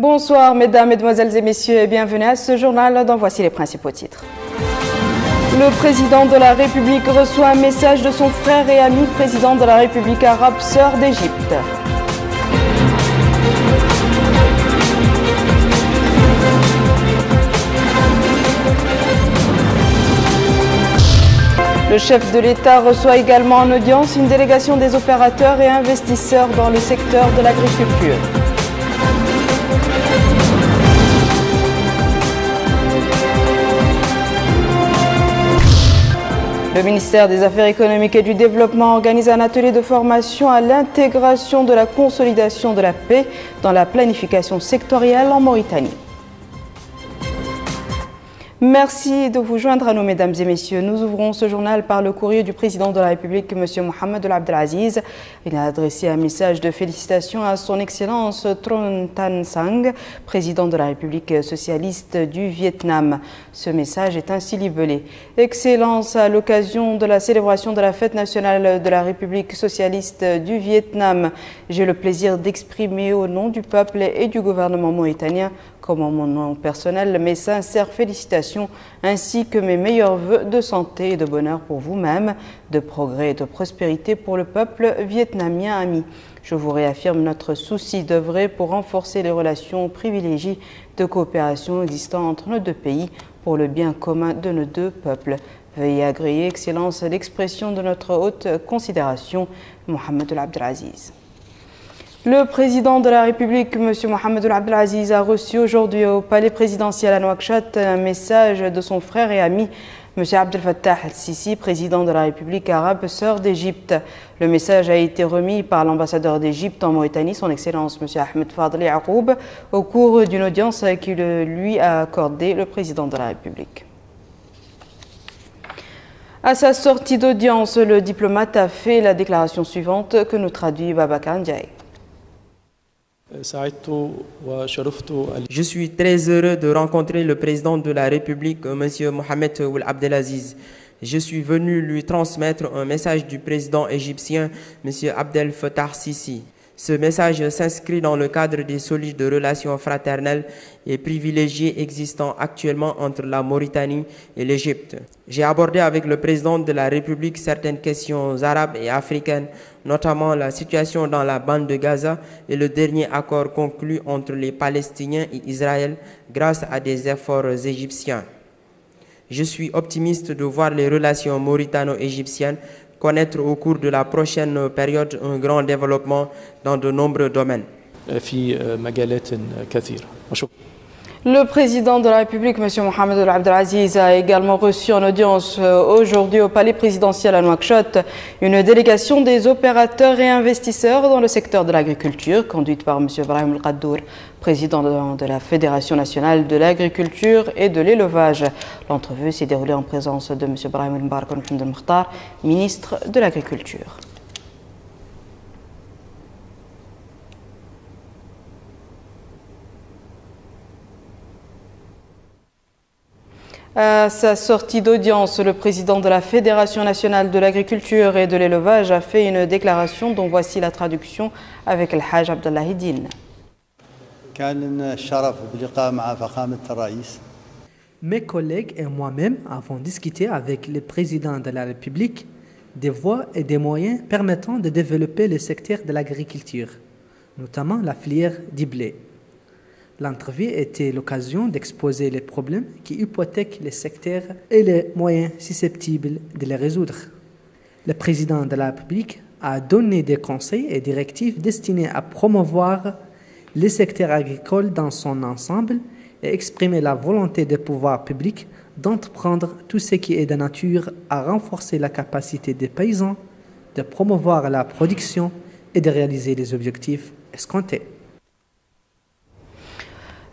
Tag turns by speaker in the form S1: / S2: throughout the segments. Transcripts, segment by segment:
S1: Bonsoir mesdames, mesdemoiselles et messieurs et bienvenue à ce journal dont voici les principaux titres. Le président de la République reçoit un message de son frère et ami président de la République arabe sœur d'Égypte. Le chef de l'État reçoit également en audience une délégation des opérateurs et investisseurs dans le secteur de l'agriculture. Le ministère des Affaires économiques et du Développement organise un atelier de formation à l'intégration de la consolidation de la paix dans la planification sectorielle en Mauritanie. Merci de vous joindre à nous, mesdames et messieurs. Nous ouvrons ce journal par le courrier du président de la République, M. Mohamed Abdelaziz. Il a adressé un message de félicitations à son Excellence Tron Tan Sang, président de la République socialiste du Vietnam. Ce message est ainsi libellé. Excellence, à l'occasion de la célébration de la fête nationale de la République socialiste du Vietnam, j'ai le plaisir d'exprimer au nom du peuple et du gouvernement mauritanien, comme en mon nom personnel, mes sincères félicitations ainsi que mes meilleurs vœux de santé et de bonheur pour vous-même, de progrès et de prospérité pour le peuple vietnamien ami. Je vous réaffirme notre souci d'œuvrer pour renforcer les relations privilégiées de coopération existant entre nos deux pays pour le bien commun de nos deux peuples. Veuillez agréer, Excellence, l'expression de notre haute considération, Mohamed Abdelaziz. Le président de la République, M. Mohamed Abdelaziz, a reçu aujourd'hui au palais présidentiel à Nouakchott un message de son frère et ami, M. Abdel Fattah el-Sisi, président de la République arabe sœur d'Égypte. Le message a été remis par l'ambassadeur d'Égypte en Mauritanie, son Excellence M. Ahmed Fadli Yaroub, au cours d'une audience qu'il lui a accordée le président de la République. À sa sortie d'audience, le diplomate a fait la déclaration suivante que nous traduit Babacar Ndiaye.
S2: Je suis très heureux de rencontrer le président de la République, M. Mohamed Abdelaziz. Je suis venu lui transmettre un message du président égyptien, M. Abdel Fattah Sisi. Ce message s'inscrit dans le cadre des solides relations fraternelles et privilégiées existant actuellement entre la Mauritanie et l'Égypte. J'ai abordé avec le président de la République certaines questions arabes et africaines, notamment la situation dans la bande de Gaza et le dernier accord conclu entre les Palestiniens et Israël grâce à des efforts égyptiens. Je suis optimiste de voir les relations mauritano-égyptiennes connaître au cours de la prochaine période un grand développement dans de nombreux domaines.
S1: Le président de la République, M. Mohamed Abdelaziz, a également reçu en audience aujourd'hui au palais présidentiel à Nouakchott une délégation des opérateurs et investisseurs dans le secteur de l'agriculture, conduite par M. Brahim El-Qaddour, président de la Fédération nationale de l'agriculture et de l'élevage. L'entrevue s'est déroulée en présence de M. Brahim El-Mbarak El-Mukhtar, ministre de l'Agriculture. À sa sortie d'audience, le président de la Fédération nationale de l'agriculture et de l'élevage a fait une déclaration dont voici la traduction avec El Hajj Abdallah Hiddin.
S3: Mes collègues et moi-même avons discuté avec le président de la République des voies et des moyens permettant de développer le secteur de l'agriculture, notamment la filière du blé. L'entrevue était l'occasion d'exposer les problèmes qui hypothèquent les secteurs et les moyens susceptibles de les résoudre. Le président de la République a donné des conseils et directives destinés à promouvoir le secteur agricole dans son ensemble et exprimer la volonté des pouvoirs publics d'entreprendre tout ce qui est de nature à renforcer la capacité des paysans, de promouvoir la production et de réaliser les objectifs escomptés.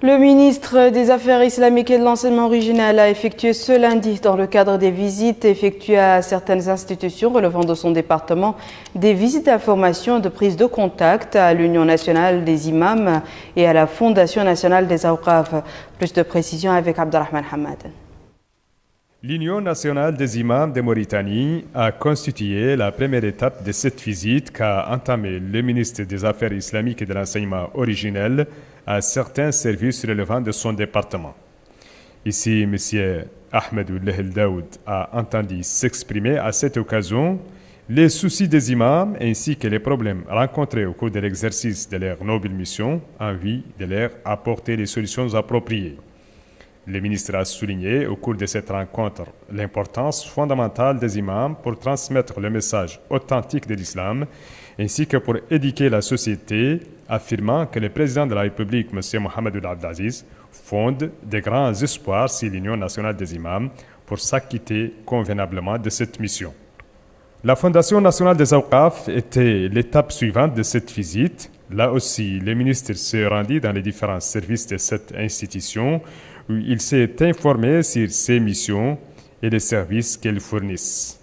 S1: Le ministre des Affaires islamiques et de l'enseignement original a effectué ce lundi, dans le cadre des visites effectuées à certaines institutions relevant de son département, des visites d'information et de prise de contact à l'Union nationale des imams et à la Fondation nationale des Awqaf. Plus de précisions avec Abdelrahman Hamad.
S4: L'Union nationale des imams de Mauritanie a constitué la première étape de cette visite qu'a entamée le ministre des Affaires islamiques et de l'enseignement originel à certains services relevant de son département. Ici, M. Ahmed Oulahel Daoud a entendu s'exprimer à cette occasion les soucis des imams ainsi que les problèmes rencontrés au cours de l'exercice de leur noble mission en vue de leur apporter les solutions appropriées. Le ministre a souligné au cours de cette rencontre l'importance fondamentale des imams pour transmettre le message authentique de l'islam ainsi que pour éduquer la société, affirmant que le président de la République, M. Mohamed Abdelaziz, fonde de grands espoirs sur l'Union nationale des imams pour s'acquitter convenablement de cette mission. La Fondation nationale des Awqaf était l'étape suivante de cette visite. Là aussi, le ministre s'est rendu dans les différents services de cette institution où il s'est informé sur ses missions et les services qu'elle fournissent.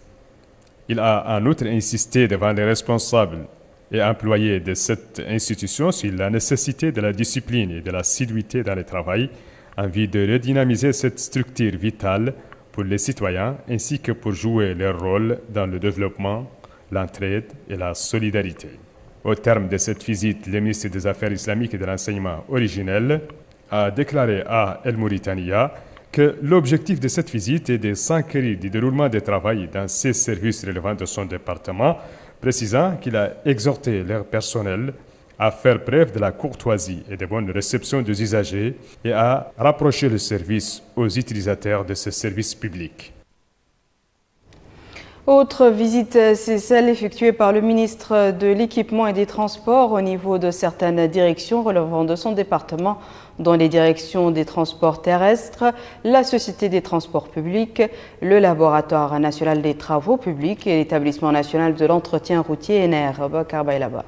S4: Il a en outre insisté devant les responsables et employés de cette institution sur la nécessité de la discipline et de l'assiduité dans le travail en vue de redynamiser cette structure vitale pour les citoyens ainsi que pour jouer leur rôle dans le développement, l'entraide et la solidarité. Au terme de cette visite, le ministre des Affaires islamiques et de l'enseignement originel a déclaré à El Mauritania que l'objectif de cette visite est de s'enquérir du déroulement des travaux dans ces services relevant de son département, précisant qu'il a exhorté leur personnel à faire preuve de la courtoisie et de bonne réception des usagers et à rapprocher le service aux utilisateurs de ce service public.
S1: Autre visite, c'est celle effectuée par le ministre de l'Équipement et des Transports au niveau de certaines directions relevant de son département, dont les directions des transports terrestres, la Société des transports publics, le Laboratoire national des travaux publics et l'Établissement national de l'entretien routier NR. Bakar Baylaba.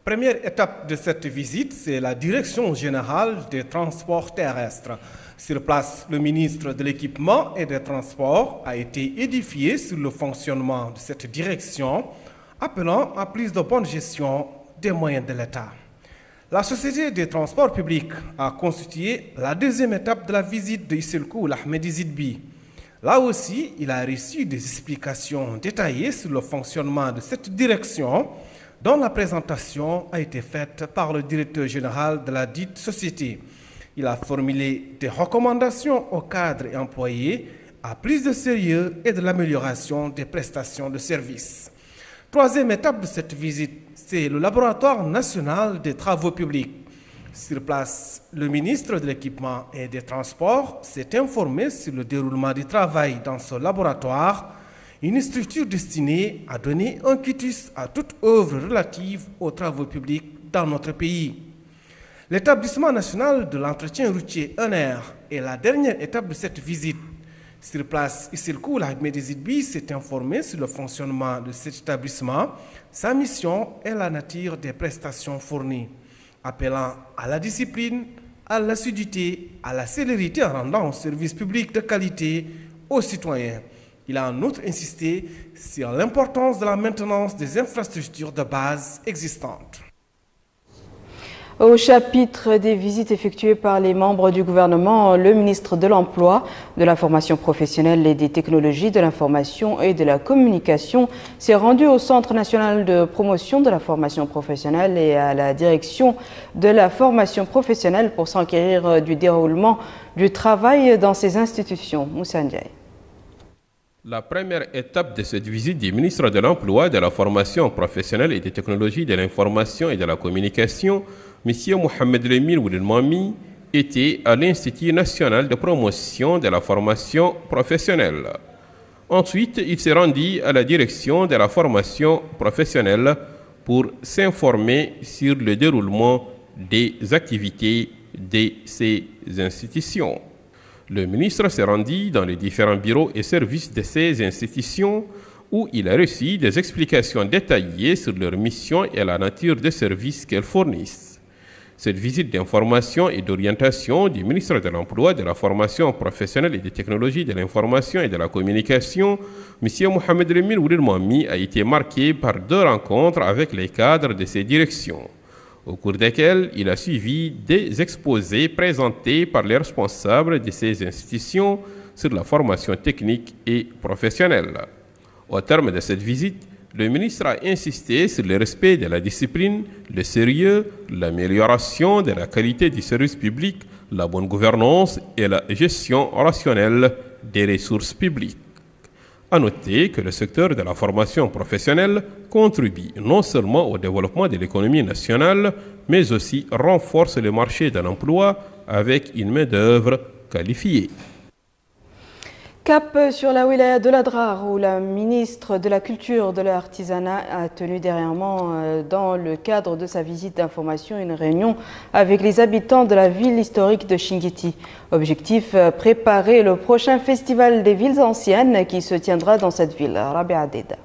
S5: Première étape de cette visite, c'est la Direction générale des transports terrestres. Sur place, le ministre de l'Équipement et des Transports a été édifié sur le fonctionnement de cette direction, appelant à plus de bonne gestion des moyens de l'État. La Société des transports publics a constitué la deuxième étape de la visite de Isselkou Ahmedi Zidbi. Là aussi, il a reçu des explications détaillées sur le fonctionnement de cette direction, dont la présentation a été faite par le directeur général de la dite société. Il a formulé des recommandations aux cadres et employés à plus de sérieux et de l'amélioration des prestations de services. Troisième étape de cette visite, c'est le Laboratoire national des travaux publics. Sur place, le ministre de l'Équipement et des Transports s'est informé sur le déroulement du travail dans ce laboratoire, une structure destinée à donner un quitus à toute œuvre relative aux travaux publics dans notre pays. L'établissement national de l'entretien routier NR est la dernière étape de cette visite. Sur place, Isselkou Ahmedi Zidbi s'est informé sur le fonctionnement de cet établissement, sa mission et la nature des prestations fournies, appelant à la discipline, à l'assiduité, à la célérité en rendant un service public de qualité aux citoyens. Il a en outre insisté sur l'importance de la maintenance des infrastructures de base existantes.
S1: Au chapitre des visites effectuées par les membres du gouvernement, le ministre de l'Emploi, de la formation professionnelle et des technologies de l'information et de la communication s'est rendu au Centre national de promotion de la formation professionnelle et à la direction de la formation professionnelle pour s'enquérir du déroulement du travail dans ces institutions. Moussa Ndiaye.
S6: La première étape de cette visite du ministre de l'Emploi, de la formation professionnelle et des technologies de l'information et de la communication, M. Mohamed Lemir Oudelmami, était à l'Institut national de promotion de la formation professionnelle. Ensuite, il s'est rendu à la direction de la formation professionnelle pour s'informer sur le déroulement des activités de ces institutions. Le ministre s'est rendu dans les différents bureaux et services de ces institutions où il a reçu des explications détaillées sur leur mission et la nature des services qu'elles fournissent. Cette visite d'information et d'orientation du ministre de l'Emploi, de la formation professionnelle et des technologies de l'information et de la communication, M. Mohamed Lemir Oudelmami, a été marquée par 2 rencontres avec les cadres de ces directions, au cours desquels il a suivi des exposés présentés par les responsables de ces institutions sur la formation technique et professionnelle. Au terme de cette visite, Le ministre a insisté sur le respect de la discipline, le sérieux, l'amélioration de la qualité du service public, la bonne gouvernance et la gestion rationnelle des ressources publiques. À noter que le secteur de la formation professionnelle contribue non seulement au développement de l'économie nationale, mais aussi renforce le marché de l'emploi avec une main-d'œuvre qualifiée.
S1: Cap sur la wilaya de l'Adrar, où la ministre de la Culture de l'Artisanat a tenu dernièrement, dans le cadre de sa visite d'information, une réunion avec les habitants de la ville historique de Chinguetti. Objectif, préparer le prochain festival des villes anciennes qui se tiendra dans cette ville. Rabia Deda.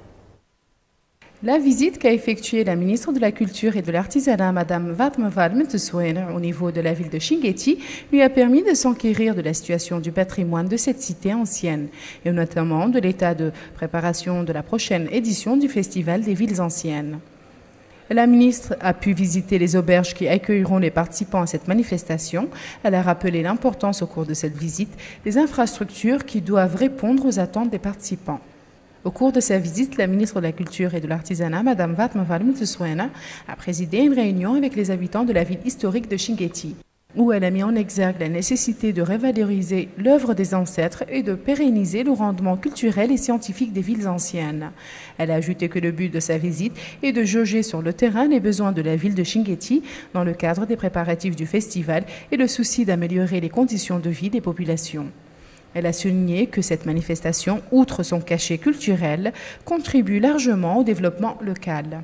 S7: La visite qu'a effectuée la ministre de la Culture et de l'Artisanat, Mme Fatma Valmetesouene, au niveau de la ville de Chinguetti, lui a permis de s'enquérir de la situation du patrimoine de cette cité ancienne, et notamment de l'état de préparation de la prochaine édition du Festival des villes anciennes. La ministre a pu visiter les auberges qui accueilleront les participants à cette manifestation. Elle a rappelé l'importance au cours de cette visite des infrastructures qui doivent répondre aux attentes des participants. Au cours de sa visite, la ministre de la Culture et de l'Artisanat, Mme Fatma Valmetesouene, a présidé une réunion avec les habitants de la ville historique de Chinguetti, où elle a mis en exergue la nécessité de revaloriser l'œuvre des ancêtres et de pérenniser le rendement culturel et scientifique des villes anciennes. Elle a ajouté que le but de sa visite est de jauger sur le terrain les besoins de la ville de Chinguetti dans le cadre des préparatifs du festival et le souci d'améliorer les conditions de vie des populations. Elle a souligné que cette manifestation, outre son cachet culturel, contribue largement au développement local.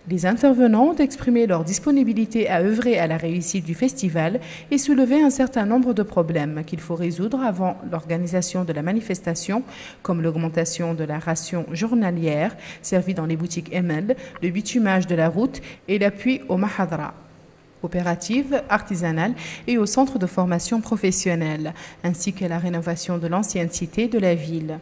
S7: Les intervenants ont exprimé leur disponibilité à œuvrer à la réussite du festival et soulevé un certain nombre de problèmes qu'il faut résoudre avant l'organisation de la manifestation, comme l'augmentation de la ration journalière servie dans les boutiques ML, le bitumage de la route et l'appui au mahadra, coopératives, artisanales et au centre de formation professionnelle, ainsi que la rénovation de l'ancienne cité de la ville.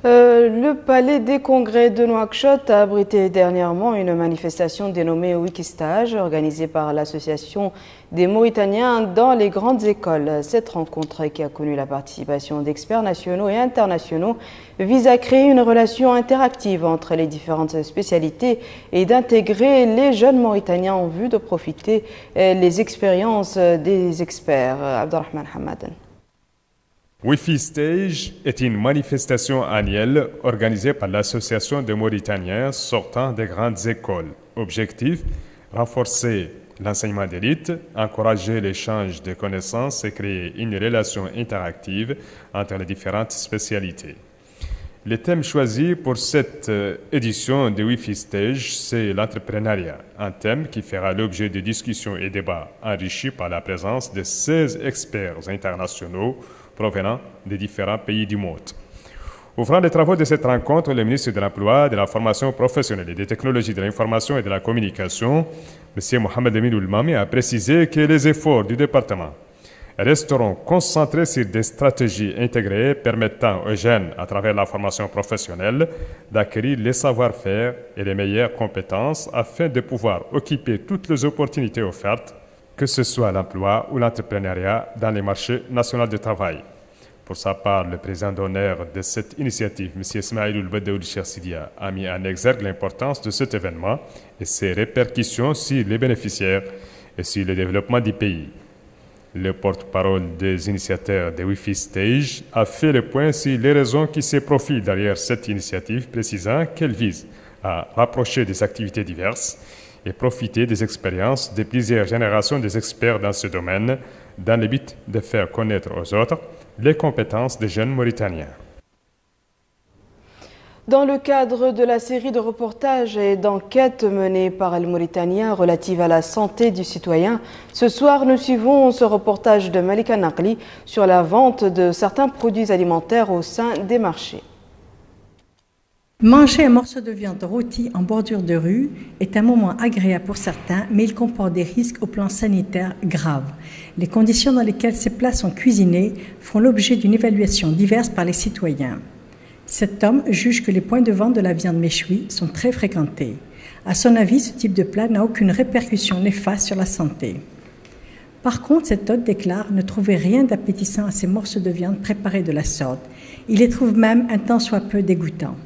S1: Le palais des congrès de Nouakchott a abrité dernièrement une manifestation dénommée Wikistage, organisée par l'Association des Mauritaniens dans les grandes écoles. Cette rencontre, qui a connu la participation d'experts nationaux et internationaux, vise à créer une relation interactive entre les différentes spécialités et d'intégrer les jeunes Mauritaniens en vue de profiter des expériences des experts. Abdelrahman Hamadan.
S4: Wi-Fi Stage est une manifestation annuelle organisée par l'Association des Mauritaniens sortant des grandes écoles. Objectif, renforcer l'enseignement d'élite, encourager l'échange de connaissances et créer une relation interactive entre les différentes spécialités. Le thème choisi pour cette édition de Wi-Fi Stage, c'est l'entrepreneuriat, un thème qui fera l'objet de discussions et débats enrichis par la présence de 16 experts internationaux provenant des différents pays du monde. Ouvrant les travaux de cette rencontre, le ministre de l'Emploi, de la formation professionnelle et des technologies de l'information et de la communication, M. Mohamed Lemine Oulmami, a précisé que les efforts du département resteront concentrés sur des stratégies intégrées permettant aux jeunes, à travers la formation professionnelle, d'acquérir les savoir-faire et les meilleures compétences afin de pouvoir occuper toutes les opportunités offertes, que ce soit l'emploi ou l'entrepreneuriat dans les marchés nationaux du travail. Pour sa part, le président d'honneur de cette initiative, M. Ismaïl Baddaoul Sidia, a mis en exergue l'importance de cet événement et ses répercussions sur les bénéficiaires et sur le développement du pays. Le porte-parole des initiateurs de Wi-Fi Stage a fait le point sur les raisons qui se profilent derrière cette initiative, précisant qu'elle vise à rapprocher des activités diverses et profiter des expériences de plusieurs générations des experts dans ce domaine, dans le but de faire connaître aux autres les compétences des jeunes Mauritaniens.
S1: Dans le cadre de la série de reportages et d'enquêtes menées par El Mauritanien relative à la santé du citoyen, ce soir nous suivons ce reportage de Malika Naqli sur la vente de certains produits alimentaires au sein des marchés.
S8: Manger un morceau de viande rôtie en bordure de rue est un moment agréable pour certains, mais il comporte des risques au plan sanitaire graves. Les conditions dans lesquelles ces plats sont cuisinés font l'objet d'une évaluation diverse par les citoyens. Cet homme juge que les points de vente de la viande méchouie sont très fréquentés. À son avis, ce type de plat n'a aucune répercussion néfaste sur la santé. Par contre, cet hôte déclare ne trouver rien d'appétissant à ces morceaux de viande préparés de la sorte. Il les trouve même un tant soit peu dégoûtants.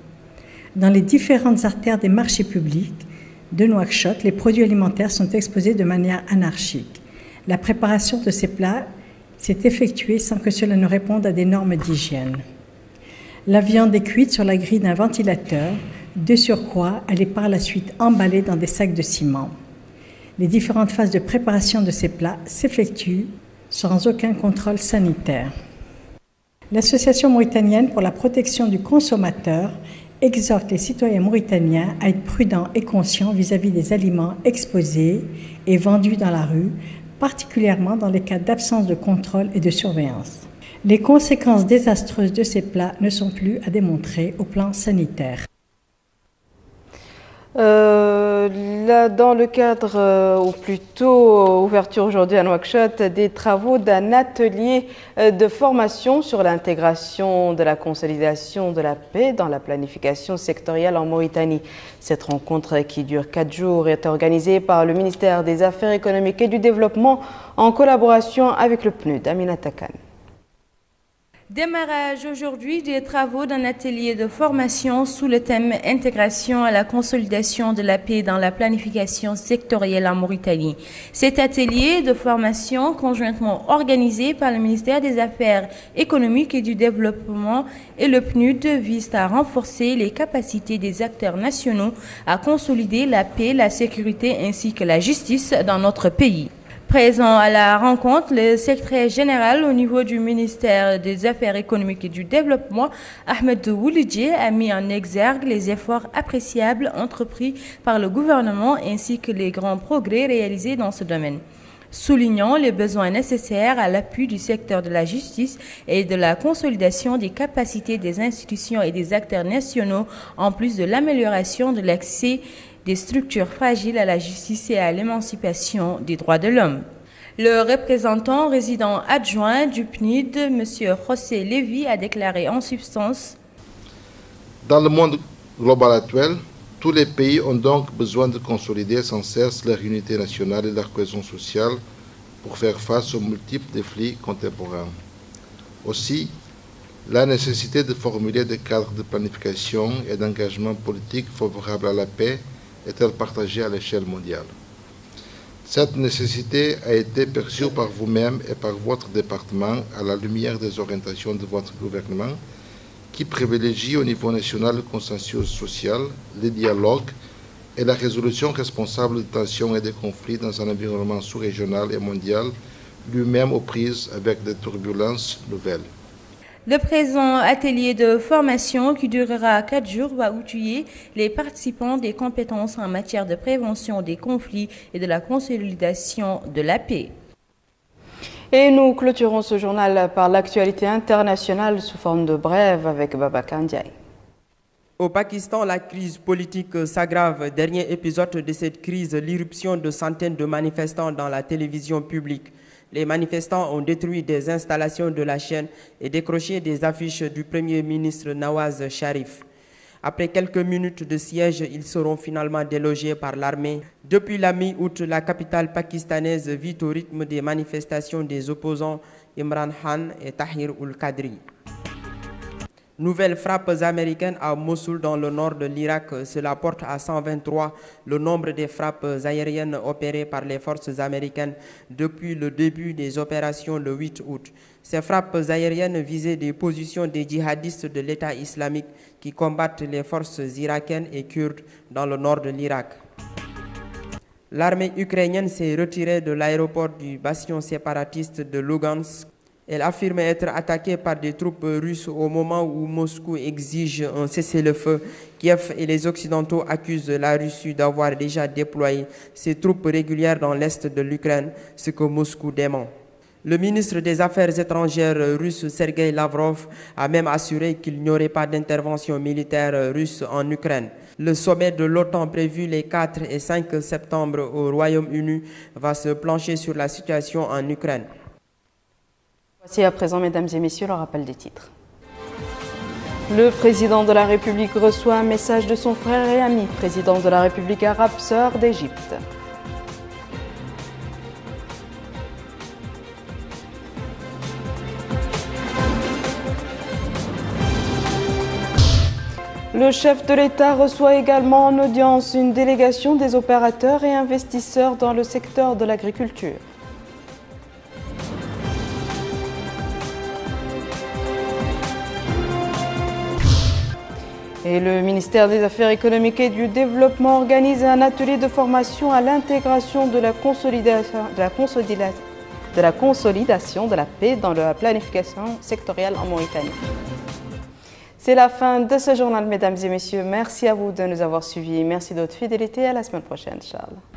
S8: Dans les différentes artères des marchés publics de Nouakchott, les produits alimentaires sont exposés de manière anarchique. La préparation de ces plats s'est effectuée sans que cela ne réponde à des normes d'hygiène. La viande est cuite sur la grille d'un ventilateur. De surcroît, elle est par la suite emballée dans des sacs de ciment. Les différentes phases de préparation de ces plats s'effectuent sans aucun contrôle sanitaire. L'Association mauritanienne pour la protection du consommateur exhorte les citoyens mauritaniens à être prudents et conscients vis-à-vis des aliments exposés et vendus dans la rue, particulièrement dans les cas d'absence de contrôle et de surveillance. Les conséquences désastreuses de ces plats ne sont plus à démontrer au plan sanitaire.
S1: Là, dans le cadre, ou plutôt ouverture aujourd'hui à Nouakchott, des travaux d'un atelier de formation sur l'intégration de la consolidation de la paix dans la planification sectorielle en Mauritanie. Cette rencontre qui dure 4 jours est organisée par le ministère des Affaires économiques et du Développement en collaboration avec le PNUD. Aminata Khan.
S9: Démarrage aujourd'hui des travaux d'un atelier de formation sous le thème « Intégration à la consolidation de la paix dans la planification sectorielle en Mauritanie ». Cet atelier de formation, conjointement organisé par le ministère des Affaires économiques et du Développement et le PNUD, vise à renforcer les capacités des acteurs nationaux à consolider la paix, la sécurité ainsi que la justice dans notre pays. Présent à la rencontre, le secrétaire général au niveau du ministère des Affaires économiques et du Développement, Ahmed Woulidji, a mis en exergue les efforts appréciables entrepris par le gouvernement ainsi que les grands progrès réalisés dans ce domaine, soulignant les besoins nécessaires à l'appui du secteur de la justice et de la consolidation des capacités des institutions et des acteurs nationaux, en plus de l'amélioration de l'accès des structures fragiles à la justice et à l'émancipation des droits de l'homme. Le représentant résident adjoint du PNUD, M. José Lévy, a déclaré en substance:
S10: Dans le monde global actuel, tous les pays ont donc besoin de consolider sans cesse leur unité nationale et leur cohésion sociale pour faire face aux multiples défis contemporains. Aussi, la nécessité de formuler des cadres de planification et d'engagement politique favorables à la paix est-elle partagée à l'échelle mondiale. Cette nécessité a été perçue par vous-même et par votre département à la lumière des orientations de votre gouvernement qui privilégie au niveau national le consensus social, le dialogue et la résolution responsable de tensions et de conflits dans un environnement sous-régional et mondial, lui-même aux prises avec des turbulences nouvelles.
S9: Le présent atelier de formation qui durera 4 jours va outiller les participants des compétences en matière de prévention des conflits et de la consolidation de la paix.
S1: Et nous clôturons ce journal par l'actualité internationale sous forme de brève avec Babacar Ndiaye.
S2: Au Pakistan, la crise politique s'aggrave. Dernier épisode de cette crise, l'irruption de centaines de manifestants dans la télévision publique. Les manifestants ont détruit des installations de la chaîne et décroché des affiches du Premier ministre Nawaz Sharif. Après quelques minutes de siège, ils seront finalement délogés par l'armée. Depuis la mi-août, la capitale pakistanaise vit au rythme des manifestations des opposants Imran Khan et Tahir ul-Qadri. Nouvelles frappes américaines à Mossoul dans le nord de l'Irak. Cela porte à 123 le nombre des frappes aériennes opérées par les forces américaines depuis le début des opérations le 8 août. Ces frappes aériennes visaient des positions des djihadistes de l'État islamique qui combattent les forces irakiennes et kurdes dans le nord de l'Irak. L'armée ukrainienne s'est retirée de l'aéroport du bastion séparatiste de Lugansk. Elle affirme être attaquée par des troupes russes au moment où Moscou exige un cessez-le-feu. Kiev et les Occidentaux accusent la Russie d'avoir déjà déployé ses troupes régulières dans l'est de l'Ukraine, ce que Moscou dément. Le ministre des Affaires étrangères russe Sergei Lavrov a même assuré qu'il n'y aurait pas d'intervention militaire russe en Ukraine. Le sommet de l'OTAN prévu les 4 et 5 septembre au Royaume-Uni va se pencher sur la situation en Ukraine.
S1: Voici à présent, mesdames et messieurs, le rappel des titres. Le président de la République reçoit un message de son frère et ami, président de la République arabe sœur d'Égypte. Le chef de l'État reçoit également en audience une délégation des opérateurs et investisseurs dans le secteur de l'agriculture. Et le ministère des Affaires économiques et du Développement organise un atelier de formation à l'intégration de la consolidation de la paix dans la planification sectorielle en Mauritanie. C'est la fin de ce journal, mesdames et messieurs. Merci à vous de nous avoir suivis. Merci de votre fidélité. À la semaine prochaine, Inch'Allah.